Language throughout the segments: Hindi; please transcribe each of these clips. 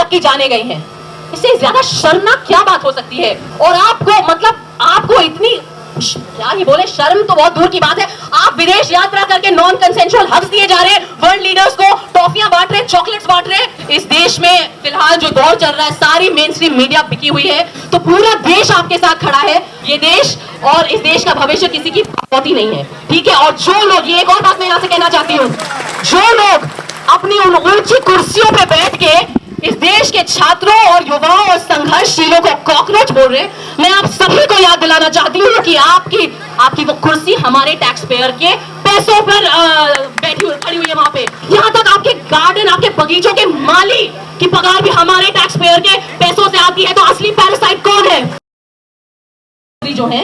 तक की जाने गई हैं। इससे ज्यादा शर्मनाक क्या बात हो सकती है? और आपको इतनी क्या ही बोले, शर्म तो बहुत दूर की बात है। आप विदेश यात्रा करके नॉन कंसेंशुअल हक्स दिए जा रहे हैं, वर्ल्ड लीडर्स को टॉफियां बांट रहे हैं, चॉकलेट्स बांट रहे हैं। इस देश में फिलहाल जो दौर चल रहा है, सारी मेन स्ट्रीम मीडिया बिकी हुई है, तो पूरा देश आपके साथ खड़ा है। ये देश और इस देश का भविष्य किसी की होती नहीं है, ठीक है? और जो लोग, ये एक और बात मैं यहाँ से कहना चाहती हूँ, जो लोग अपनी उन ऊंची कुर्सियों पे बैठ के इस देश के छात्रों और युवाओं और संघर्षशीलों को कॉकरोच बोल रहे, मैं आप सभी को याद दिलाना चाहती हूँ कि आपकी वो कुर्सी हमारे टैक्स पेयर के पैसों पर खड़ी हुई है वहां पे। यहाँ तक आपके गार्डन, आपके बगीचों के माली की पगार भी हमारे टैक्स पेयर के पैसों से आती है। तो असली पैरासाइट कौन है? जो है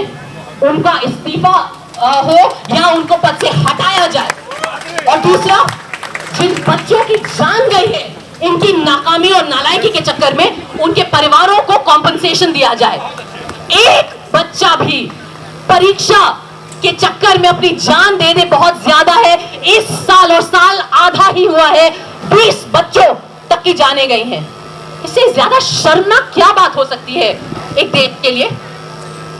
उनका इस्तीफा हो या उनको पद से हटाया जाए। और दूसरा, जिन बच्चों की जान गई है इनकी नाकामी और नालायकी के चक्कर में, उनके परिवारों को कॉम्पनसेशन दिया जाए। एक बच्चा भी परीक्षा के चक्कर में अपनी जान दे दे बहुत ज्यादा है। इस साल और साल आधा ही हुआ है, 20 बच्चों तक की जाने गई हैं। इससे ज्यादा शर्मनाक क्या बात हो सकती है एक देश के लिए?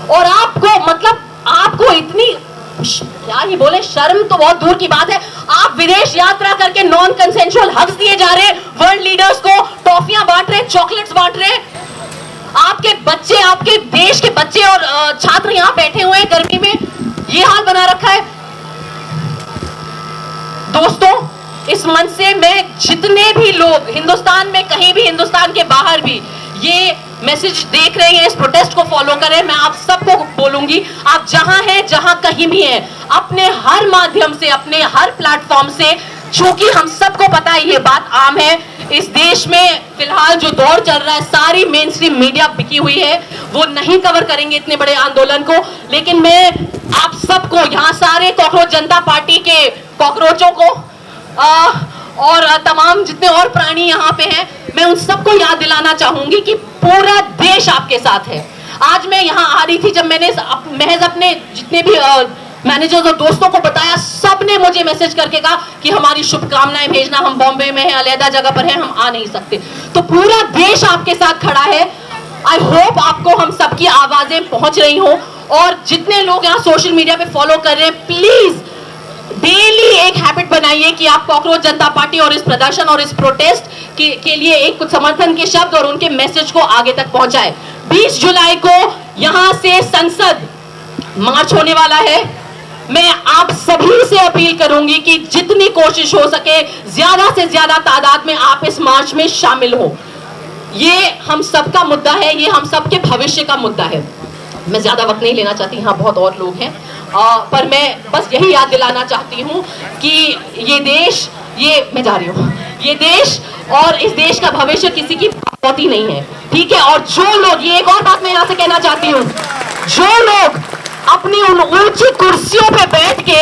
और आपको इतनी क्या ही बोले, शर्म तो बहुत दूर की बात है। आप विदेश यात्रा करके नॉन कंसेंशुअल हक्स दिए जा रहे हैं, वर्ल्ड लीडर्स को टॉफियां बांट रहे हैं, चॉकलेट्स बांट रहे हैं। आपके बच्चे, आपके देश के बच्चे और छात्र यहां बैठे हुए हैं गर्मी में, ये हाल बना रखा है। दोस्तों, इस मंच से मैं जितने भी लोग हिंदुस्तान में, कहीं भी, हिंदुस्तान के बाहर भी ये मैसेज देख रहे हैं, इस प्रोटेस्ट को फॉलो करें, मैं आप सबको बोलूंगी, आप जहां हैं, जहां कहीं भी हैं, अपने हर माध्यम से, अपने हर प्लेटफॉर्म से, चूंकि हम सबको पता है ये बात आम है, इस देश में फिलहाल जो दौर चल रहा है, सारी मेन स्ट्रीम मीडिया बिकी हुई है, वो नहीं कवर करेंगे इतने बड़े आंदोलन को। लेकिन मैं आप सबको, यहाँ सारे कॉकरोच जनता पार्टी के कॉकरोचों को और तमाम जितने और प्राणी यहाँ पे हैं, मैं उन सबको याद दिलाना चाहूंगी कि पूरा देश आपके साथ है। आज मैं यहाँ आ रही थी, जब मैंने महज अपने जितने भी मैनेजर्स और दोस्तों को बताया, सब ने मुझे मैसेज करके कहा कि हमारी शुभकामनाएं भेजना, हम बॉम्बे में हैं, अलग जगह पर हैं, हम आ नहीं सकते। तो पूरा देश आपके साथ खड़ा है। आई होप आपको हम सबकी आवाजें पहुंच रही हो। और जितने लोग यहाँ सोशल मीडिया पे फॉलो कर रहे हैं, प्लीज डेली एक हैबिट बनाइए कि आप कॉकरोच जनता पार्टी और इस प्रदर्शन और इस प्रोटेस्ट के लिए एक कुछ समर्थन के शब्द और उनके मैसेज को आगे तक पहुंचाए। 20 जुलाई को यहां से संसद मार्च होने वाला है। मैं आप सभी से अपील करूंगी कि जितनी कोशिश हो सके, ज्यादा से ज्यादा तादाद में आप इस मार्च में शामिल हो। ये हम सबका मुद्दा है, ये हम सबके भविष्य का मुद्दा है। मैं ज्यादा वक्त नहीं लेना चाहती, यहाँ बहुत और लोग हैं, पर मैं बस यही याद दिलाना चाहती हूँ कि ये देश, मैं जा रही हूँ, ये देश और इस देश का भविष्य किसी की होती नहीं है, ठीक है? और जो लोग, ये एक और बात मैं यहाँ से कहना चाहती हूँ, जो लोग अपनी उन ऊंची कुर्सियों पे बैठ के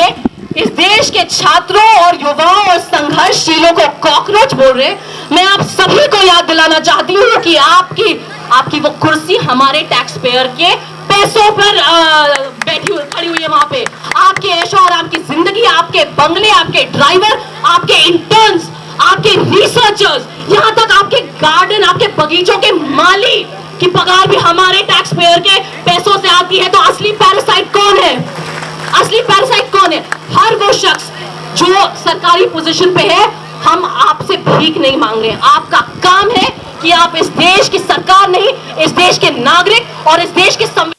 इस देश के छात्रों और युवाओं और संघर्षशीलों को कॉकरोच बोल रहे, मैं आप सभी को याद दिलाना चाहती हूँ कि आपकी वो कुर्सी हमारे टैक्स पेयर के पैसों पर खड़ी हुई है वहां पे। आपके ऐशो आराम की जिंदगी, आपके बंगले, आपके ड्राइवर, आपके इंटर्न्स, आपके रिसर्चर्स, यहाँ तक आपके गार्डन, आपके बगीचों के माली की पगार भी हमारे टैक्स पेयर के पैसों से आती है। तो असली पैरासाइट कौन है? असली पैरासाइट कौन है? हर वो शख्स जो सरकारी पोजीशन पे है। हम आपसे भीख नहीं मांग रहे हैं, आपका काम है कि आप इस देश की सरकार नहीं, इस देश के नागरिक और इस देश के